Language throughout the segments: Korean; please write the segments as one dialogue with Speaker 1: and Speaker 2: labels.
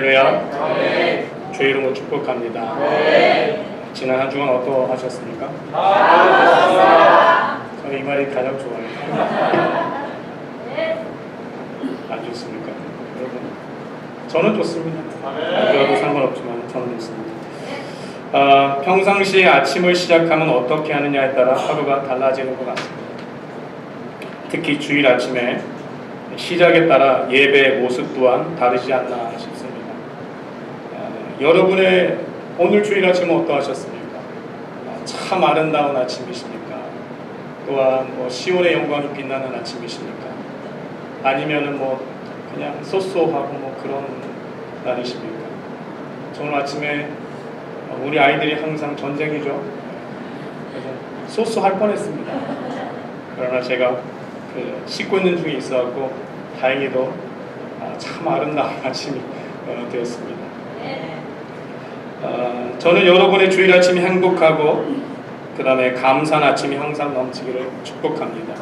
Speaker 1: 할렐루야. 주의 이름으로 축복합니다. 지난 한 주간 어떠하셨습니까? 저는 이 말이 가장 좋아요. 안 좋습니까? 여러분, 저는 좋습니다. 안 좋아도 상관없지만 저는 좋습니다. 평상시에 아침을 시작하면 어떻게 하느냐에 따라 하루가 달라지는 것 같습니다. 특히 주일 아침에 시작에 따라 예배의 모습 또한 다르지 않나 싶습니다. 여러분의 오늘 주일 아침은 어떠하셨습니까? 참 아름다운 아침이십니까? 또한 시온의 영광이 빛나는 아침이십니까? 아니면은 그냥 쏘쏘하고 그런 날이십니까? 오늘 아침에 우리 아이들이 항상 전쟁이죠. 그래서 쏘쏘할 뻔했습니다. 그러나 제가 씻고 있는 중에 있어갖고 다행히도 참 아름다운 아침이 되었습니다. 저는 여러분의 주일 아침이 행복하고 그 다음에 감사한 아침이 항상 넘치기를 축복합니다.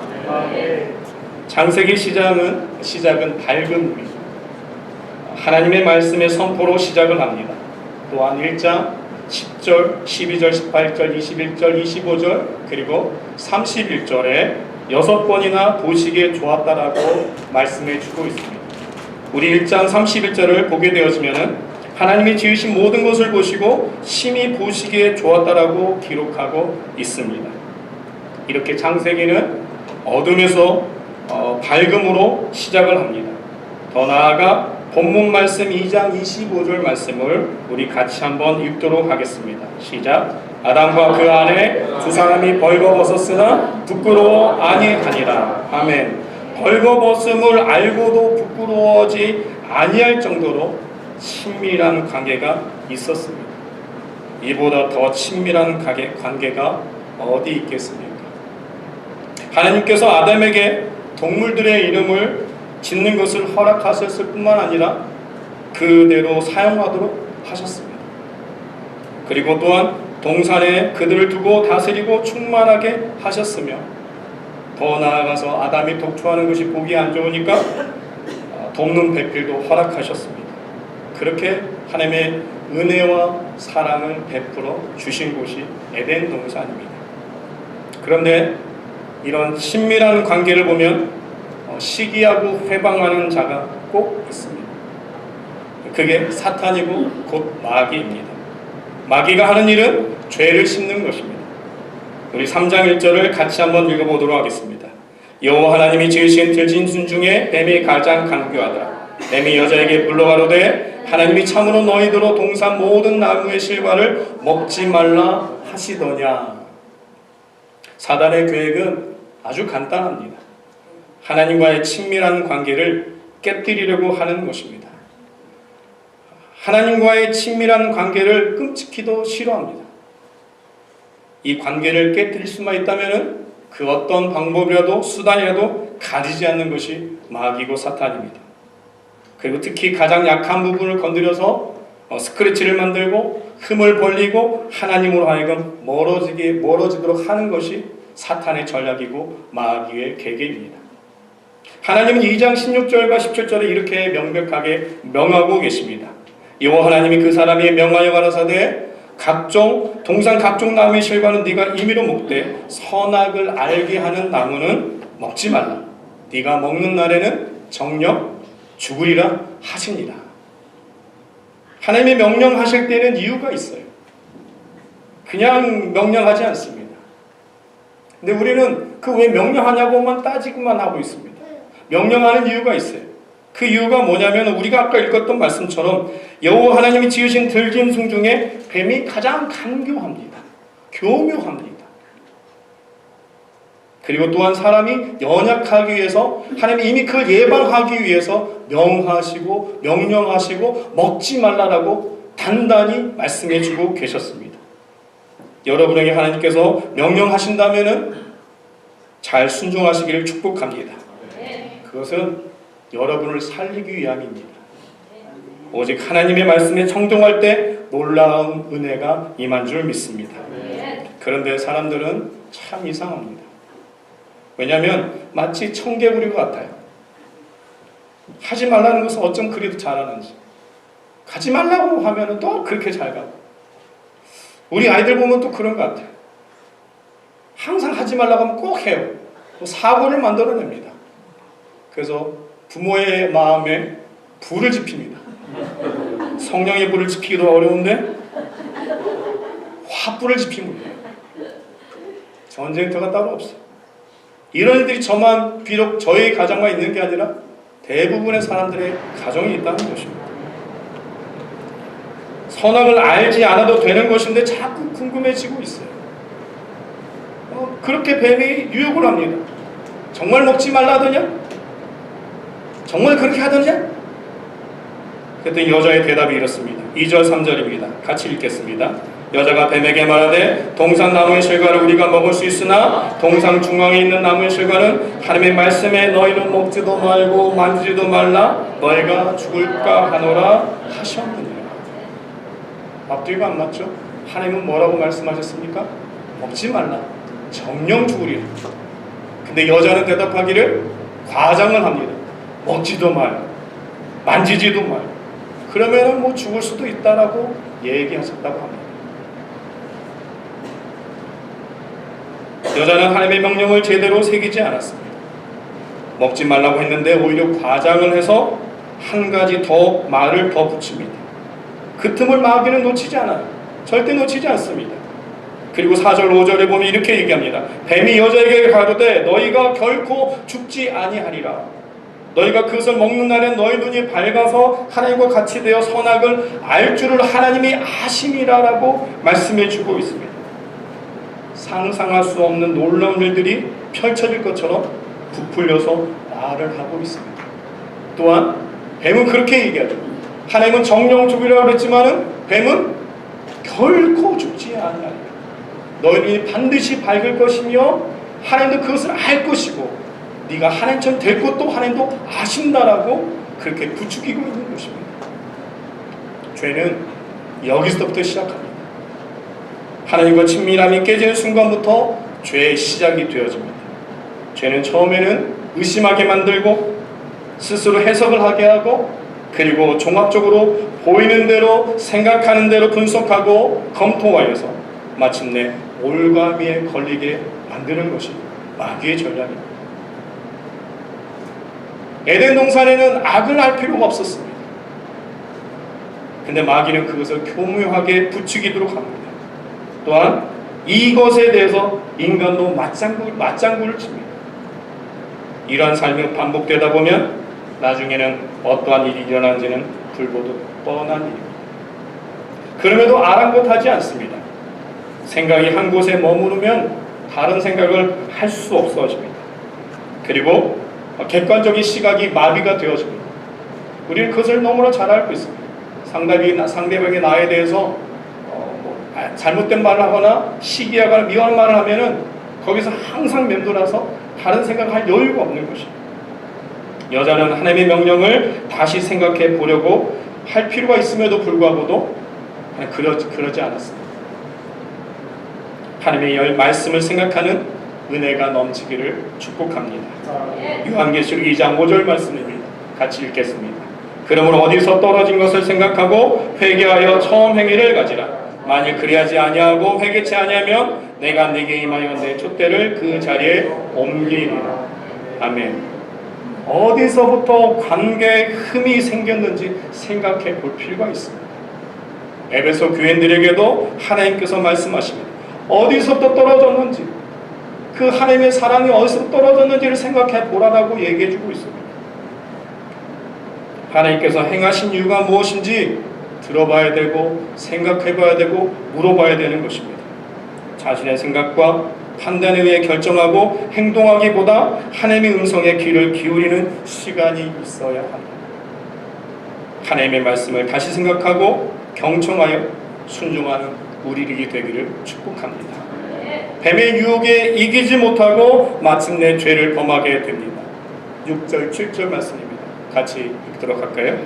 Speaker 1: 창세기 시작은 밝은 미, 하나님의 말씀의 선포로 시작을 합니다. 또한 1장 10절, 12절, 18절, 21절, 25절 그리고 31절에 6번이나 보시기에 좋았다라고 말씀해 주고 있습니다. 우리 1장 31절을 보게 되어지면은 하나님이 지으신 모든 것을 보시고 심히 보시기에 좋았다라고 기록하고 있습니다. 이렇게 창세기는 어둠에서 밝음으로 시작을 합니다. 더 나아가 본문 말씀 2장 25절 말씀을 우리 같이 한번 읽도록 하겠습니다. 시작. 아담과 그 아내 두 사람이 벌거벗었으나 부끄러워 아니하니라. 아멘. 벌거벗음을 알고도 부끄러워하지 아니할 정도로 친밀한 관계가 있었습니다. 이보다 더 친밀한 관계가 어디 있겠습니까? 하나님께서 아담에게 동물들의 이름을 짓는 것을 허락하셨을 뿐만 아니라 그대로 사용하도록 하셨습니다. 그리고 또한 동산에 그들을 두고 다스리고 충만하게 하셨으며 더 나아가서 아담이 독초하는 것이 보기 안 좋으니까 돕는 배필도 허락하셨습니다. 그렇게 하나님의 은혜와 사랑을 베풀어 주신 곳이 에덴 동산입니다. 그런데 이런 친밀한 관계를 보면 시기하고 회방하는 자가 꼭 있습니다. 그게 사탄이고 곧 마귀입니다. 마귀가 하는 일은 죄를 심는 것입니다. 우리 3장 1절을 같이 한번 읽어보도록 하겠습니다. 여호와 하나님이 지으신 들짐승 중에 뱀이 가장 간교하더라. 뱀이 여자에게 불러가로되 하나님이 참으로 너희더러 동산 모든 나무의 실과를 먹지 말라 하시더냐. 사단의 계획은 아주 간단합니다. 하나님과의 친밀한 관계를 깨뜨리려고 하는 것입니다. 하나님과의 친밀한 관계를 끔찍히도 싫어합니다. 이 관계를 깨뜨릴 수만 있다면 그 어떤 방법이라도 수단이라도 가리지 않는 것이 마귀고 사탄입니다. 그리고 특히 가장 약한 부분을 건드려서 스크래치를 만들고 흠을 벌리고 하나님으로 하여금 멀어지도록 하는 것이 사탄의 전략이고 마귀의 계계입니다. 하나님은 2장 16절과 17절에 이렇게 명백하게 명하고 계십니다. 여호와 하나님이 그 사람이 명하여 가라사대 동산 각종 나무의 실과는 네가 임의로 먹되 선악을 알게 하는 나무는 먹지 말라. 네가 먹는 날에는 정녕 죽으리라 하시니라. 하나님이 명령하실 때는 이유가 있어요. 그냥 명령하지 않습니다. 근데 우리는 그 왜 명령하냐고만 따지고만 하고 있습니다. 명령하는 이유가 있어요. 그 이유가 뭐냐면 우리가 아까 읽었던 말씀처럼 여호와 하나님이 지으신 들짐승 중에 뱀이 가장 간교합니다. 교묘합니다. 그리고 또한 사람이 연약하기 위해서 하나님이 이미 그걸 예방하기 위해서 명하시고 명령하시고 먹지 말라라고 단단히 말씀해 주고 계셨습니다. 여러분에게 하나님께서 명령하신다면 잘 순종하시기를 축복합니다. 그것은 여러분을 살리기 위함입니다. 오직 하나님의 말씀에 청종할 때 놀라운 은혜가 임한 줄 믿습니다. 그런데 사람들은 참 이상합니다. 왜냐하면 마치 청개구리 같아요. 하지 말라는 것은 어쩜 그리도 잘하는지. 가지 말라고 하면은 또 그렇게 잘 가고. 우리 아이들 보면 또 그런 것 같아요. 항상 하지 말라고 하면 꼭 해요. 사고를 만들어냅니다. 그래서 부모의 마음에 불을 지핍니다. 성령의 불을 지피기도 어려운데 화불을 지피면 돼요. 전쟁터가 따로 없어요. 이런 일들이 저만 비록 저희 가정만 있는 게 아니라 대부분의 사람들의 가정이 있다는 것입니다. 선악을 알지 않아도 되는 것인데 자꾸 궁금해지고 있어요. 그렇게 뱀이 유혹을 합니다. 정말 먹지 말라 하더냐? 정말 그렇게 하더냐? 그랬더니 여자의 대답이 이렇습니다. 2절 3절입니다. 같이 읽겠습니다. 여자가 뱀에게 말하되 동산 나무의 실과를 우리가 먹을 수 있으나 동산 중앙에 있는 나무의 실과는 하나님의 말씀에 너희는 먹지도 말고 만지지도 말라 너희가 죽을까 하노라 하셨느니라. 앞뒤가 안 맞죠? 하나님은 뭐라고 말씀하셨습니까? 먹지 말라. 정령 죽으리라. 근데 여자는 대답하기를 과장을 합니다. 먹지도 말고 만지지도 말고 그러면은 뭐 죽을 수도 있다라고 얘기하셨다고 합니다. 여자는 하나님의 명령을 제대로 새기지 않았습니다. 먹지 말라고 했는데 오히려 과장을 해서 한 가지 더 말을 더 붙입니다. 그 틈을 마귀는 놓치지 않아요. 절대 놓치지 않습니다. 그리고 4절 5절에 보면 이렇게 얘기합니다. 뱀이 여자에게 가로되 너희가 결코 죽지 아니하리라. 너희가 그것을 먹는 날엔 너희 눈이 밝아서 하나님과 같이 되어 선악을 알 줄을 하나님이 아심이라라고 말씀해 주고 있습니다. 상상할 수 없는 놀라운 일들이 펼쳐질 것처럼 부풀려서 말을 하고 있습니다. 또한 뱀은 그렇게 얘기하죠. 하나님은 정령 죽이라고 그랬지만은 뱀은 결코 죽지 아니하리라. 너희는 반드시 밝을 것이며 하나님도 그것을 알 것이고 네가 하나님처럼 될 것도 하나님도 아신다라고 그렇게 부추기고 있는 것입니다. 죄는 여기서부터 시작합니다. 하나님과 친밀함이 깨지는 순간부터 죄의 시작이 되어집니다. 죄는 처음에는 의심하게 만들고 스스로 해석을 하게 하고 그리고 종합적으로 보이는 대로 생각하는 대로 분석하고 검토하여서 마침내 올가미에 걸리게 만드는 것이 마귀의 전략입니다. 에덴 동산에는 악을 할 필요가 없었습니다. 근데 마귀는 그것을 교묘하게 부추기도록 합니다. 또한 이것에 대해서 인간도 맞장구를 칩니다. 이러한 삶이 반복되다 보면 나중에는 어떠한 일이 일어나는지는 불보듯 뻔한 일입니다. 그럼에도 아랑곳하지 않습니다. 생각이 한 곳에 머무르면 다른 생각을 할 수 없어집니다. 그리고 객관적인 시각이 마비가 되어집니다. 우리는 그것을 너무나 잘 알고 있습니다. 상대방의 나에 대해서 잘못된 말을 하거나 시기하거나 미워하는 말을 하면은 거기서 항상 맴돌아서 다른 생각을 할 여유가 없는 것입니다. 여자는 하나님의 명령을 다시 생각해 보려고 할 필요가 있음에도 불구하고도 그러지 않았습니다. 하나님의 말씀을 생각하는 은혜가 넘치기를 축복합니다. 요한계시록 2장 5절 말씀입니다. 같이 읽겠습니다. 그러므로 어디서 떨어진 것을 생각하고 회개하여 처음 행위를 가지라. 만일 그리하지 아니하고 회개치 아니하면 내가 네게 임하여 내 촛대를 그 자리에 옮기리라. 아멘. 어디서부터 관계에 흠이 생겼는지 생각해 볼 필요가 있습니다. 에베소 교인들에게도 하나님께서 말씀하십니다. 어디서부터 떨어졌는지, 그 하나님의 사랑이 어디서 떨어졌는지를 생각해 보라라고 얘기해 주고 있습니다. 하나님께서 행하신 이유가 무엇인지 들어봐야 되고 생각해 봐야 되고 물어봐야 되는 것입니다. 자신의 생각과 판단에 의해 결정하고 행동하기보다 하나님의 음성에 귀를 기울이는 시간이 있어야 합니다. 하나님의 말씀을 다시 생각하고 경청하여 순종하는 우리들이 되기를 축복합니다. 뱀의 유혹에 이기지 못하고 마침내 죄를 범하게 됩니다. 6절 7절 말씀입니다. 같이 읽도록 할까요?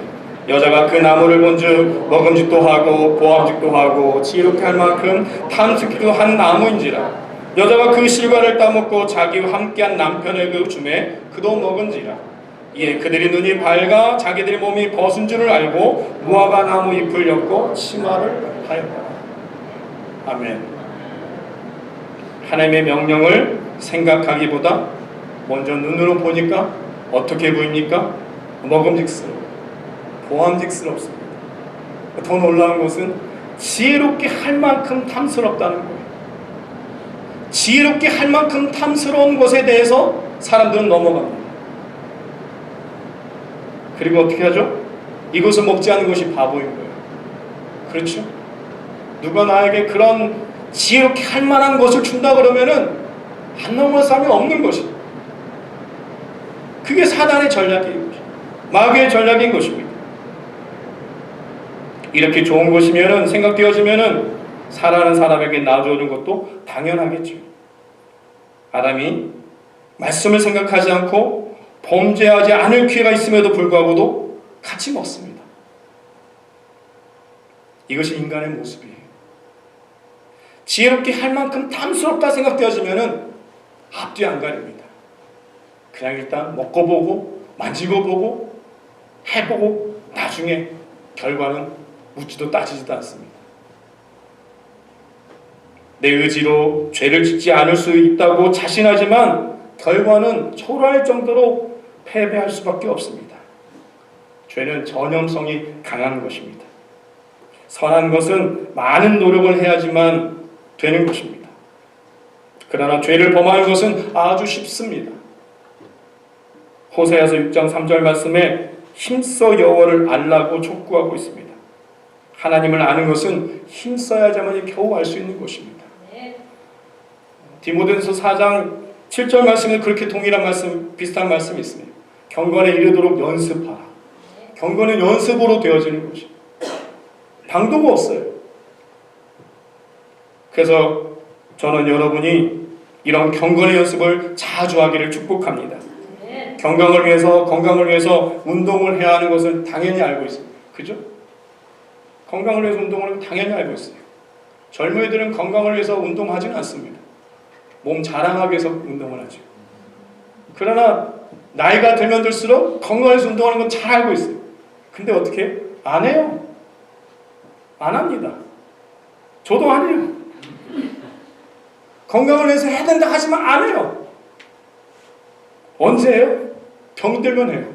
Speaker 1: 여자가 그 나무를 본즉 먹음직도 하고 보암직도 하고 지혜롭게 할 만큼 탐스럽기도 한 나무인지라. 여자가 그 실과를 따먹고 자기와 함께한 남편에게 주매 그도 먹은지라. 예, 그들이 눈이 밝아 자기들의 몸이 벗은 줄을 알고 무화과 나무 잎을 엮고 치마를 하였다. 아멘. 하나님의 명령을 생각하기보다 먼저 눈으로 보니까 어떻게 보입니까? 먹음직스러워, 보암직스럽습니다. 더 놀라운 것은 지혜롭게 할 만큼 탐스럽다는 거예요. 지혜롭게 할 만큼 탐스러운 것에 대해서 사람들은 넘어갑니다. 그리고 어떻게 하죠? 이것을 먹지 않은 것이 바보인 거예요. 그렇죠? 누가 나에게 그런 지혜롭게 할 만한 것을 준다 그러면은 안 넘어갈 사람이 없는 것이. 그게 사단의 전략인 것이, 마귀의 전략인 것입니다. 이렇게 좋은 것이면은 생각되어지면은 살아가는 사람에게 놔주는 것도 당연하겠죠. 아담이 말씀을 생각하지 않고 범죄하지 않을 기회가 있음에도 불구하고도 같이 먹습니다. 이것이 인간의 모습이에요. 지혜롭게 할 만큼 탐스럽다 생각되어지면은 앞뒤 안 가립니다. 그냥 일단 먹고 보고 만지고 보고 해보고 나중에 결과는 묻지도 따지지도 않습니다. 내 의지로 죄를 짓지 않을 수 있다고 자신하지만 결과는 초라할 정도로 패배할 수밖에 없습니다. 죄는 전염성이 강한 것입니다. 선한 것은 많은 노력을 해야지만 되는 것입니다. 그러나 죄를 범하는 것은 아주 쉽습니다. 호세아서 6장 3절 말씀에 힘써 여호와를 알라고 촉구하고 있습니다. 하나님을 아는 것은 힘써야지만 겨우 알 수 있는 것입니다. 디모데전서 4장 7절 말씀에 그렇게 동일한 말씀, 비슷한 말씀이 있습니다. 경건에 이르도록 연습하라. 경건은 연습으로 되어지는 것이 방도가 없어요. 그래서 저는 여러분이 이런 경건의 연습을 자주 하기를 축복합니다. 건강을 위해서 운동을 해야 하는 것은 당연히 알고 있어요. 그죠? 건강을 위해서 운동을 하면 당연히 알고 있어요. 젊은이들은 건강을 위해서 운동하지는 않습니다. 몸 자랑하기 위해서 운동을 하죠. 그러나 나이가 들면 들수록 건강을 위해서 운동하는 건 잘 알고 있어요. 근데 어떻게? 안 해요. 안 합니다. 저도 안 해요. 건강을 위해서 해야 된다 하지만 안 해요. 언제 해요? 병들면 해요.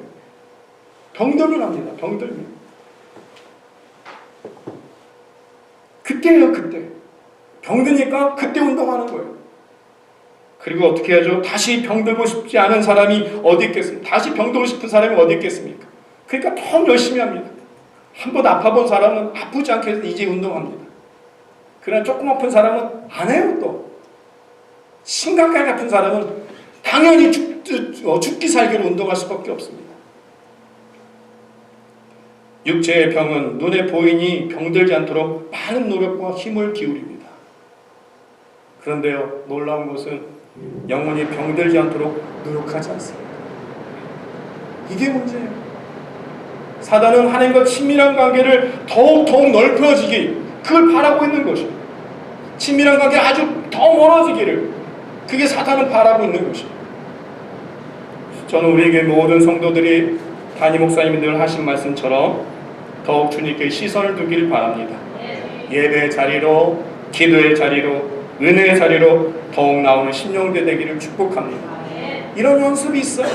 Speaker 1: 병들면 합니다. 병들면. 그때 해요. 그때. 병드니까 그때 운동하는 거예요. 그리고 어떻게 하죠? 다시 병들고 싶지 않은 사람이 어디 있겠습니까? 다시 병들고 싶은 사람이 어디 있겠습니까? 그러니까 더 열심히 합니다. 한 번 아파본 사람은 아프지 않게 해서 이제 운동합니다. 그러나 조금 아픈 사람은 안 해요. 또 심각하게 아픈 사람은 당연히 죽기 살기로 운동할 수밖에 없습니다. 육체의 병은 눈에 보이니 병들지 않도록 많은 노력과 힘을 기울입니다. 그런데요, 놀라운 것은 영혼이 병들지 않도록 노력하지 않습니다. 이게 문제예요. 사단은 하나님과 친밀한 관계를 더욱 넓혀지기, 그걸 바라고 있는 것이에요. 친밀한 관계가 아주 더 멀어지기를, 그게 사단은 바라고 있는 것이에요. 저는 우리에게 모든 성도들이 담임 목사님이 늘 하신 말씀처럼 더욱 주님께 시선을 두길 바랍니다. 예배의 자리로, 기도의 자리로, 은혜의 자리로 더욱 나오는 심령대 되기를 축복합니다. 이런 연습이 있어요.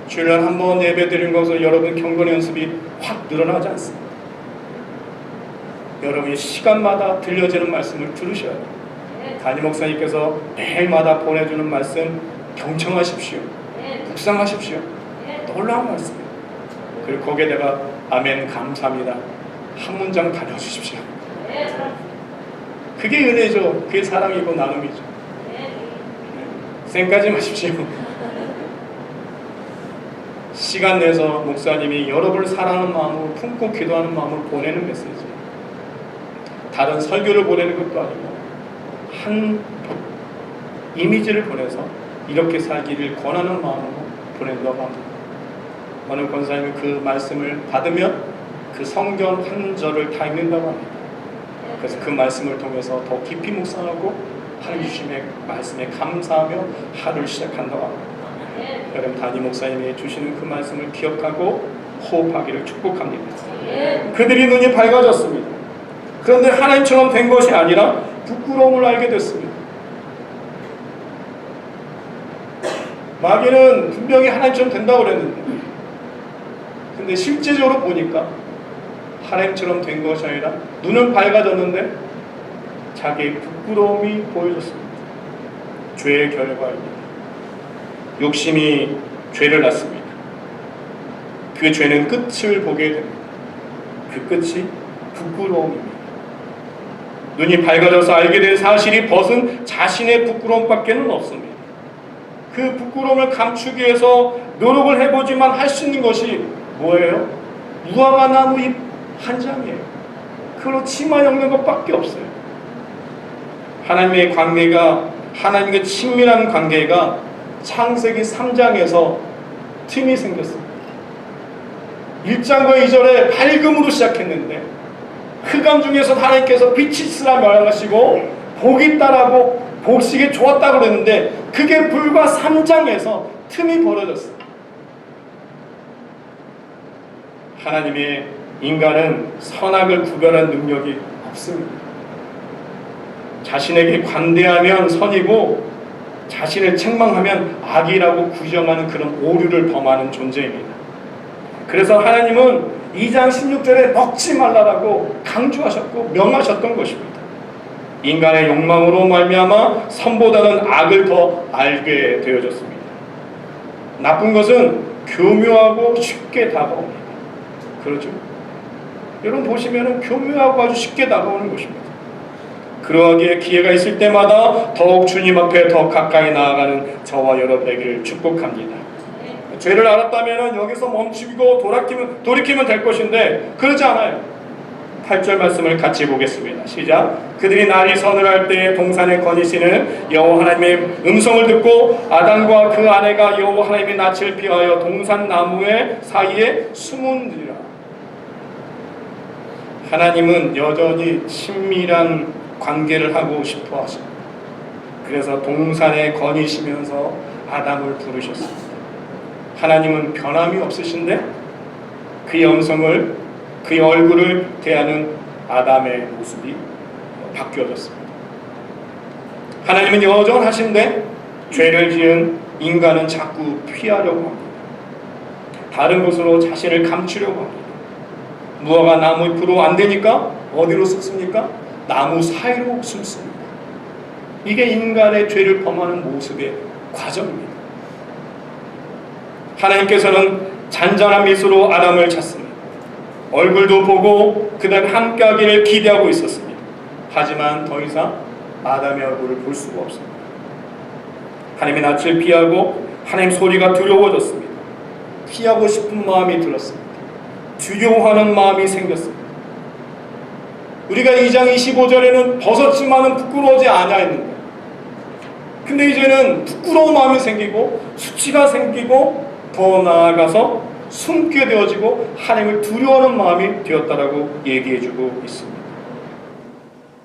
Speaker 1: 주일날 한 번 예배 드린 것으로 여러분 경건의 연습이 확 늘어나지 않습니다. 여러분이 시간마다 들려지는 말씀을 들으셔야 돼요. 담임 목사님께서 매일마다 보내주는 말씀 경청하십시오. 묵상하십시오. 놀라운 말씀이에요. 그리고 거기에다가 아멘 감사합니다 한 문장 달려주십시오. 그게 은혜죠. 그게 사랑이고 나눔이죠. 쌩까지 마십시오. 시간 내서 목사님이 여러분을 사랑하는 마음으로 품고 기도하는 마음으로 보내는 메시지, 다른 설교를 보내는 것도 아니고 한 이미지를 보내서 이렇게 살기를 권하는 마음으로 보낸다고 합니다. 어느 권사님은 그 말씀을 받으면 그 성경 한 절을 다 읽는다고 합니다. 그래서 그 말씀을 통해서 더 깊이 묵상하고 하나님 주심의 말씀에 감사하며 하루를 시작한다고 합니다. 여러분 담임 목사님이 주시는 그 말씀을 기억하고 호흡하기를 축복합니다. 그들이 눈이 밝아졌습니다. 그런데 하나님처럼 된 것이 아니라 부끄러움을 알게 됐습니다. 마귀는 분명히 하나님처럼 된다고 그랬는데, 근데 실제적으로 보니까 하나님처럼 된 것이 아니라 눈은 밝아졌는데 자기의 부끄러움이 보여졌습니다. 죄의 결과입니다. 욕심이 죄를 낳습니다. 그 죄는 끝을 보게 됩니다. 그 끝이 부끄러움입니다. 눈이 밝아져서 알게 된 사실이 벗은 자신의 부끄러움밖에는 없습니다. 그 부끄러움을 감추기 위해서 노력을 해보지만 할 수 있는 것이 뭐예요? 무화과 나무 잎 한 장이에요. 그걸로 치마 엮는 것밖에 없어요. 하나님의 관계가, 하나님과 친밀한 관계가 창세기 3장에서 틈이 생겼습니다. 1장과 2절에 밝음으로 시작했는데 흑암 중에서 하나님께서 빛이 있으라 명하시고 복이 있다라고 보시기에 좋았다고 그랬는데 그게 불과 3장에서 틈이 벌어졌어요. 하나님의 인간은 선악을 구별한 능력이 없습니다. 자신에게 관대하면 선이고 자신을 책망하면 악이라고 구정하는 그런 오류를 범하는 존재입니다. 그래서 하나님은 2장 16절에 먹지 말라라고 강조하셨고 명하셨던 것입니다. 인간의 욕망으로 말미암아 선보다는 악을 더 알게 되어졌습니다. 나쁜 것은 교묘하고 쉽게 다가옵니다. 그렇죠? 여러분 보시면 교묘하고 아주 쉽게 다가오는 것입니다. 그러하기에 기회가 있을 때마다 더욱 주님 앞에 더 가까이 나아가는 저와 여러분 되기를 축복합니다. 죄를 알았다면 여기서 멈추고 돌이키면 될 것인데 그렇지 않아요. 8절 말씀을 같이 보겠습니다. 시작. 그들이 날이 서늘할 때에 동산에 거니시는 여호와 하나님의 음성을 듣고 아담과 그 아내가 여호와 하나님의 낯을 피하여 동산 나무의 사이에 숨은지라. 하나님은 여전히 친밀한 관계를 하고 싶어 하십니다. 그래서 동산에 거니시면서 아담을 부르셨습니다. 하나님은 변함이 없으신데 그의 음성을, 그의 얼굴을 대하는 아담의 모습이 바뀌어졌습니다. 하나님은 여전하신데 죄를 지은 인간은 자꾸 피하려고 합니다. 다른 곳으로 자신을 감추려고 합니다. 무화과 나무 잎으로 안 되니까 어디로 숨습니까? 나무 사이로 숨습니다. 이게 인간의 죄를 범하는 모습의 과정입니다. 하나님께서는 잔잔한 미소로 아담을 찾습니다. 얼굴도 보고 그 다음에 함께하기를 기대하고 있었습니다. 하지만 더 이상 아담의 얼굴을 볼 수가 없습니다. 하나님의 낯을 피하고 하나님 소리가 두려워졌습니다. 피하고 싶은 마음이 들었습니다. 두려워하는 마음이 생겼습니다. 우리가 2장 25절에는 벗었지만은 부끄러워하지 아니하였는데 근데 이제는 부끄러운 마음이 생기고 수치가 생기고 더 나아가서 숨게 되어지고 하나님을 두려워하는 마음이 되었다라고 얘기해주고 있습니다.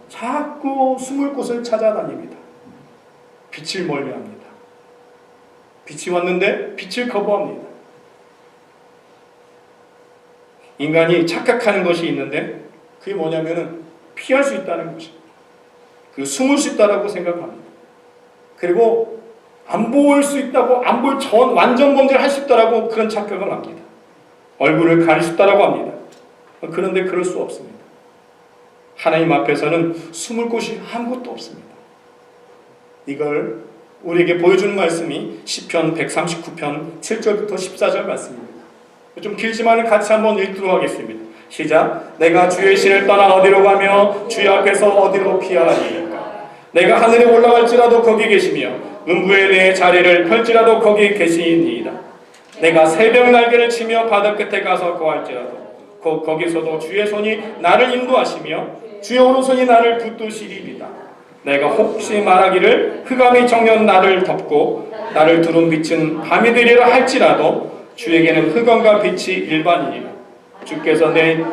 Speaker 1: 자꾸 숨을 곳을 찾아다닙니다. 빛을 멀리합니다. 빛이 왔는데 빛을 거부합니다. 인간이 착각하는 것이 있는데 그게 뭐냐면은 피할 수 있다는 것입니다. 그 숨을 수 있다라고 생각합니다. 그리고 안 보일 수 있다고, 안 보일 완전 범죄를 할 수 있다라고 그런 착각을 합니다. 얼굴을 가릴 수 있다라고 합니다. 그런데 그럴 수 없습니다. 하나님 앞에서는 숨을 곳이 아무것도 없습니다. 이걸 우리에게 보여주는 말씀이 시편 139편 7절부터 14절 말씀입니다. 좀 길지만 같이 한번 읽도록 하겠습니다. 시작. 내가 주의 신을 떠나 어디로 가며 주의 앞에서 어디로 피하리까? 내가 하늘에 올라갈지라도 거기 계시며 음부에 내 자리를 펼지라도 거기 계시니이다. 내가 새벽 날개를 치며 바다 끝에 가서 거할지라도 거기서도 주의 손이 나를 인도하시며 주의 오른손이 나를 붙드시리이다. 내가 혹시 말하기를 흑암이 정녕 나를 덮고 나를 두른 빛은 밤이 되리라 할지라도 주에게는 흑암과 빛이 일반이니라. 주께서 내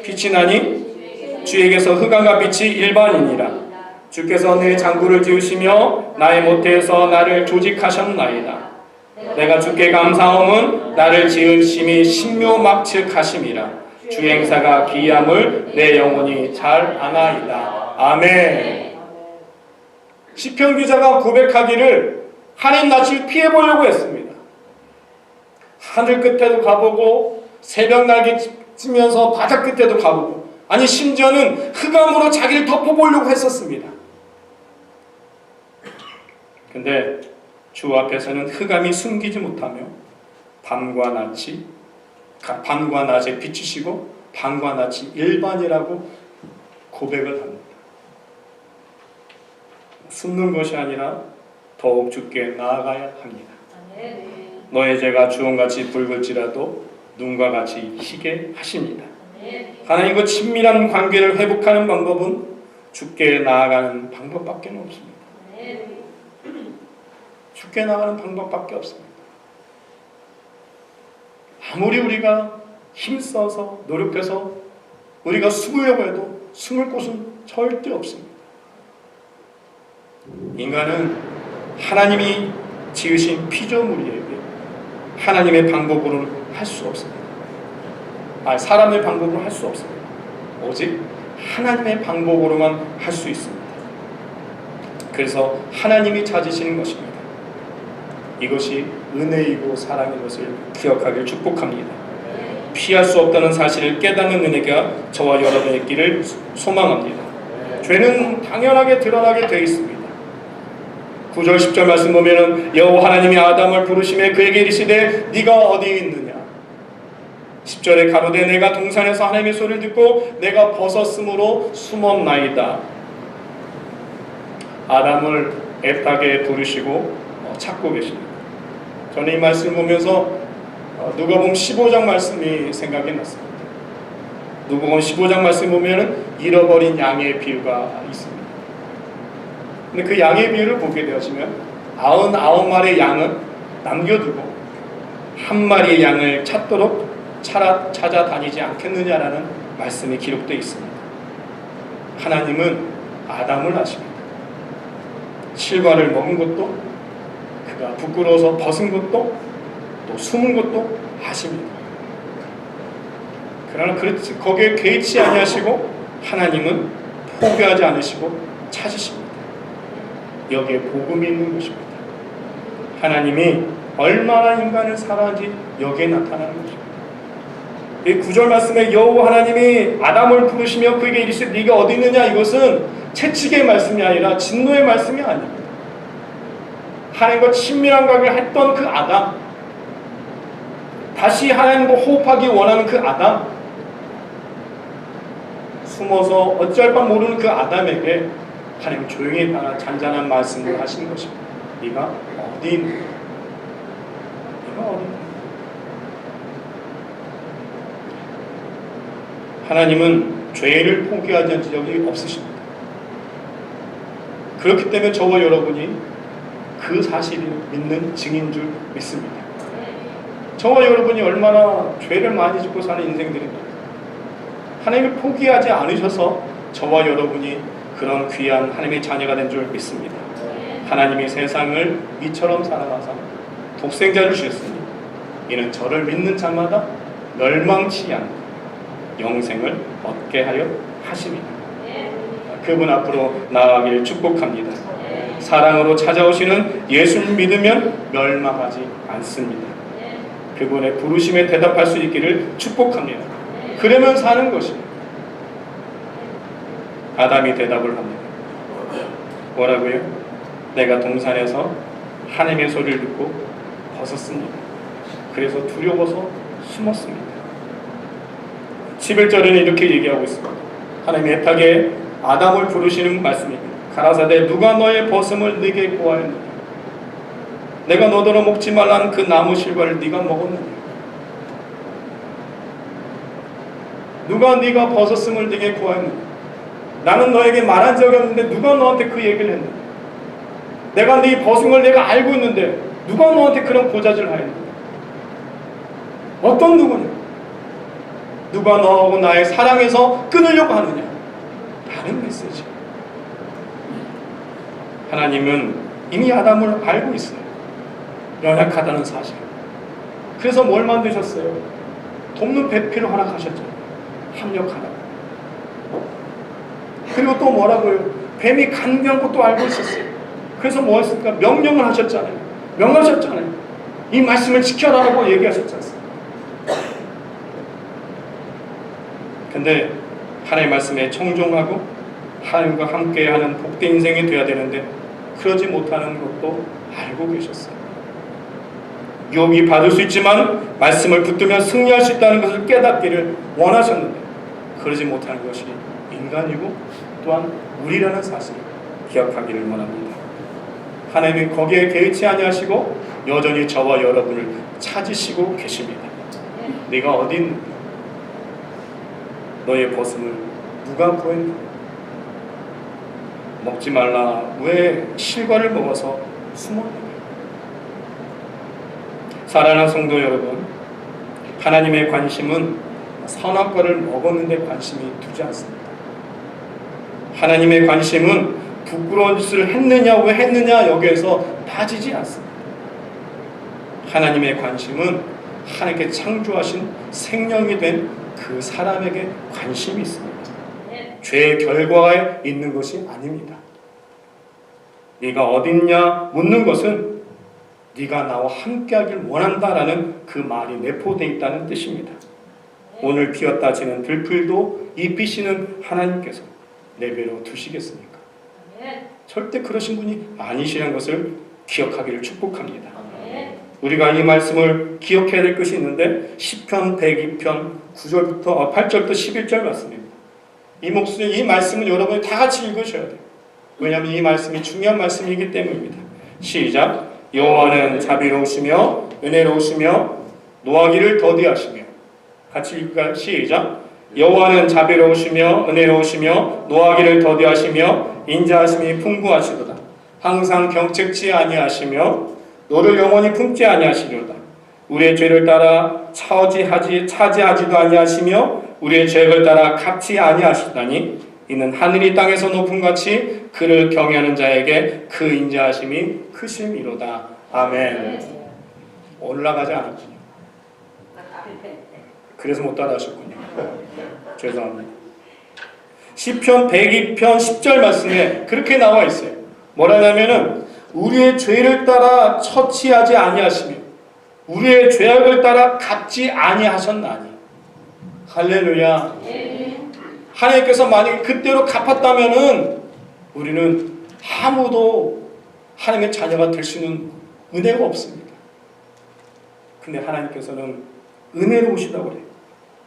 Speaker 1: 빛이 나니 주에게서 흑암과 빛이 일반이니라. 주께서 내 장구를 지으시며 나의 모태에서 나를 조직하셨나이다. 내가 주께 감사함은 나를 지은 심히 신묘막측하심이라. 주 행사가 기이함을 내 영혼이 잘 아나이다. 아멘. 시편 기자가 고백하기를 하나님 낯을 피해보려고 했습니다. 하늘 끝에도 가보고 새벽 날개 치면서 바다 끝에도 가보고, 아니 심지어는 흑암으로 자기를 덮어보려고 했었습니다. 근데 주 앞에서는 흑암이 숨기지 못하며 밤과 낮에 비추시고 밤과 낮이 일반이라고 고백을 합니다. 숨는 것이 아니라 더욱 주께 나아가야 합니다. 너의 죄가 주홍같이 붉을지라도 눈과 같이 희게 하십니다. 하나님과 친밀한 관계를 회복하는 방법은 주께 나아가는 방법밖에 없습니다. 주께 나아가는 방법밖에 없습니다. 아무리 우리가 힘써서 노력해서 우리가 숨으려고 해도 숨을 곳은 절대 없습니다. 인간은 하나님이 지으신 피조물이에요. 하나님의 방법으로는 할 수 없습니다. 사람의 방법으로 할 수 없습니다. 오직 하나님의 방법으로만 할 수 있습니다. 그래서 하나님이 찾으시는 것입니다. 이것이 은혜이고 사랑인 것을 기억하길 축복합니다. 피할 수 없다는 사실을 깨닫는 은혜가 저와 여러분의 있기를 소망합니다. 죄는 당연하게 드러나게 되어 있습니다. 9절 10절 말씀 보면은 여호와 하나님이 아담을 부르시매 그에게 이르시되 네가 어디 있느냐. 10절에 가로되 내가 동산에서 하나님의 소리를 듣고 내가 벗었으므로 숨었나이다. 아담을 애타게 부르시고 찾고 계십니다. 저는 이 말씀을 보면서 누가복음 15장 말씀이 생각이 났습니다. 누가복음 15장 말씀 보면은 잃어버린 양의 비유가 있습니다. 근데 그 양의 비유를 보게 되시면 99마리의 양은 남겨두고 한 마리의 양을 찾도록 찾아다니지 않겠느냐라는 말씀이 기록되어 있습니다. 하나님은 아담을 아십니다. 실과를 먹은 것도, 그가 부끄러워서 벗은 것도, 또 숨은 것도 아십니다. 그러나 거기에 개의치 아니하시고 하나님은 포기하지 않으시고 찾으십니다. 여기에 복음이 있는 것입니다. 하나님이 얼마나 인간을 사랑하는지 여기에 나타나는 것입니다. 이 9절 말씀에 여호와 하나님이 아담을 부르시며 그에게 이르시되 네가 어디 있느냐, 이것은 채찍의 말씀이 아니라 진노의 말씀이 아닙니다. 하나님과 친밀한 관계를 했던 그 아담, 다시 하나님과 호흡하기 원하는 그 아담, 숨어서 어찌할 바 모르는 그 아담에게 하나님 조용히 잔잔한 말씀을 하시는 것입니다. 네가 어디 있느냐? 네가 어디 있느냐? 하나님은 죄를 포기하지 않은 적이 없으십니다. 그렇기 때문에 저와 여러분이 그 사실을 믿는 증인 줄 믿습니다. 저와 여러분이 얼마나 죄를 많이 짓고 사는 인생들입니다. 하나님을 포기하지 않으셔서 저와 여러분이 그런 귀한 하나님의 자녀가 된 줄 믿습니다. 하나님이 세상을 이처럼 사랑하사 독생자를 주셨으니 이는 저를 믿는 자마다 멸망치 않고 영생을 얻게 하려 하심이다. 그분 앞으로 나아가길 축복합니다. 사랑으로 찾아오시는 예수를 믿으면 멸망하지 않습니다. 그분의 부르심에 대답할 수 있기를 축복합니다. 그러면 사는 것입니다. 아담이 대답을 합니다. 뭐라고요? 내가 동산에서 하나님의 소리를 듣고 벗었습니다. 그래서 두려워서 숨었습니다. 11절에는 이렇게 얘기하고 있습니다. 하나님이 애타게 아담을 부르시는 말씀입니다. 가라사대 누가 너의 벗음을 네게 고하였느냐? 내가 너더러 먹지 말라는 그 나무 실과를 네가 먹었느냐? 누가 네가 벗었음을 네게 고하였느냐? 나는 너에게 말한 적이 없는데 누가 너한테 그 얘기를 했느냐? 내가 네 벗은 걸 내가 알고 있는데 누가 너한테 그런 고자질을 하였느냐? 어떤 누구냐? 누가 너하고 나의 사랑에서 끊으려고 하느냐? 다른 메시지. 하나님은 이미 아담을 알고 있어요. 연약하다는 사실. 그래서 뭘 만드셨어요? 돕는 배필을 허락하셨잖아요. 합력하라고. 그리고 또 뭐라고요? 뱀이 간교한 것도 알고 있었어요. 그래서 뭐 했습니까? 명령을 하셨잖아요. 명하셨잖아요. 이 말씀을 지켜라라고 얘기하셨지 않습니까? 근데 하나님의 말씀에 청종하고 하나님과 함께하는 복된 인생이 되어야 되는데 그러지 못하는 것도 알고 계셨어요. 유혹이 받을 수 있지만 말씀을 붙들면 승리할 수 있다는 것을 깨닫기를 원하셨는데 그러지 못하는 것이 인간이고 또한 우리라는 사실을 기억하기를 원합니다. 하나님이 거기에 개의치 아니하시고 여전히 저와 여러분을 찾으시고 계십니다. 네가 어디 있는가? 너의 벗음을 누가 보였나? 먹지 말라. 왜 실과를 먹어서 숨었느냐? 사랑하는 성도 여러분, 하나님의 관심은 선악과를 먹었는데 관심이 두지 않습니다. 하나님의 관심은 부끄러운 짓을 했느냐 왜 했느냐 여기에서 따지지 않습니다. 하나님의 관심은 하나님께 창조하신 생명이 된 그 사람에게 관심이 있습니다. 죄의 결과에 있는 것이 아닙니다. 네가 어딨냐 묻는 것은 네가 나와 함께하길 원한다라는 그 말이 내포되어 있다는 뜻입니다. 오늘 피었다 지는 들풀도 잎이시는 하나님께서 내버려 두시겠습니까? 절대 그러신 분이 아니시라는 것을 기억하기를 축복합니다. 우리가 이 말씀을 기억해야 될 것이 있는데 시편 102편 9절부터 8절부터 11절 말씀입니다. 이 말씀은 여러분이 다 같이 읽으셔야 돼요. 왜냐하면 이 말씀이 중요한 말씀이기 때문입니다. 시작. 여호와는 자비로우시며 은혜로우시며 노하기를 더디하시며. 같이 읽을까요? 시작. 여호와는 자비로우시며 은혜로우시며 노하기를 더디하시며 인자하심이 풍부하시도다. 항상 경책지 아니하시며 너를 영원히 품지 아니하시리로다. 우리의 죄를 따라 차지하지도 아니하시며 우리의 죄를 따라 갚지 아니하시다니 이는 하늘이 땅에서 높음 같이 그를 경외하는 자에게 그 인자하심이 크심이로다. 아멘. 올라가지 않았군요. 그래서 못 따라하셨군요. 죄송합니다. 시편 102편 10절 말씀에 그렇게 나와 있어요. 뭐라냐면은 우리의 죄를 따라 처치하지 아니하시며 우리의 죄악을 따라 갚지 아니하셨나니. 할렐루야. 하나님께서 만약에 그때로 갚았다면은 우리는 아무도 하나님의 자녀가 될 수 있는 은혜가 없습니다. 근데 하나님께서는 은혜로우시다고 그래요.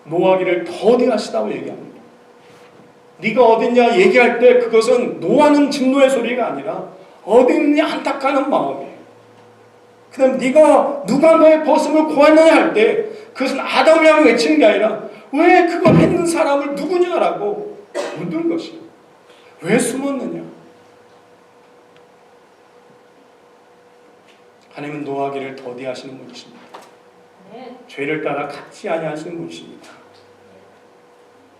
Speaker 1: 노하기를 더디하시다고 얘기합니다. 네가 어딨냐 얘기할 때 그것은 노하는 진노의 소리가 아니라 어딨냐 안타까운 마음이에요. 그 다음 네가 누가 너의 벗음을 고하느냐 할 때 그것은 아담을 향해 외치는 게 아니라 왜 그걸 했는 사람을 누구냐라고 묻는 것이에요. 왜 숨었느냐? 하나님은 노하기를 더디하시는 분이십니다. 죄를 따라 갚지 아니하시는 분이십니다.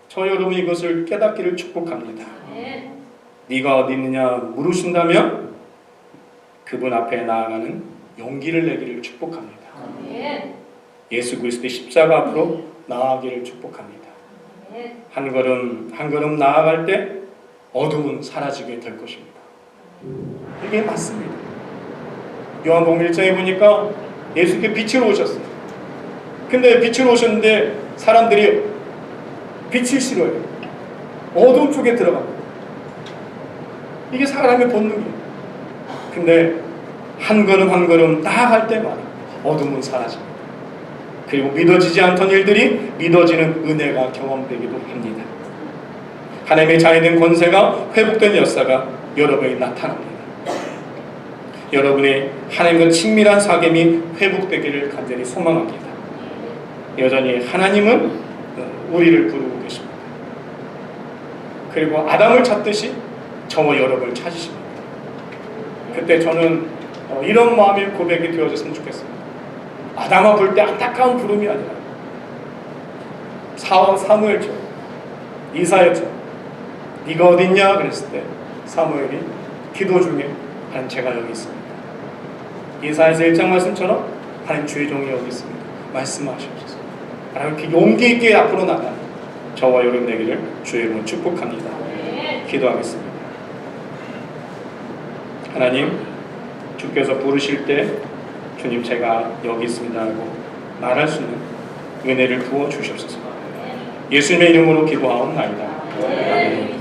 Speaker 1: 저 여러분이 이것을 깨닫기를 축복합니다. 네가 어디 있느냐 물으신다면 그분 앞에 나아가는 용기를 내기를 축복합니다. 예수 그리스도의 십자가 앞으로 나아가기를 축복합니다. 한 걸음 한 걸음 나아갈 때 어둠은 사라지게 될 것입니다. 이게 맞습니다. 요한복음 1장에 보니까 예수께 빛으로 오셨어요. 근데 빛으로 오셨는데 사람들이 빛을 싫어해요. 어두운 쪽에 들어갑니다. 이게 사람의 본능이에요. 근데 한 걸음 한 걸음 나아갈 때마다 어둠은 사라집니다. 그리고 믿어지지 않던 일들이 믿어지는 은혜가 경험되기도 합니다. 하나님의 자녀된 권세가 회복된 역사가 여러분에 나타납니다. 여러분의 하나님과 친밀한 사귐이 회복되기를 간절히 소망합니다. 여전히 하나님은 우리를 부르고 계십니다. 그리고 아담을 찾듯이 저와 여러분을 찾으십니다. 그때 저는 이런 마음의 고백이 되어졌으면 좋겠습니다. 아담아 볼 때 안타까운 부름이 아니라 사무엘처럼 이사야처럼 네가 어딨냐 그랬을 때 사무엘이 기도 중에 하나님 제가 여기 있습니다. 이사야서 1장 말씀처럼 하나님 주의 종이 여기 있습니다. 말씀하시옵소서. 하나님 용기 있게 앞으로 나가는 저와 여러분 되기를 주의 이름으로 축복합니다. 기도하겠습니다. 하나님, 주께서 부르실 때 주님 제가 여기 있습니다 하고 말할 수 있는 은혜를 부어 주시옵소서. 예수님의 이름으로 기도하옵나이다. 아멘.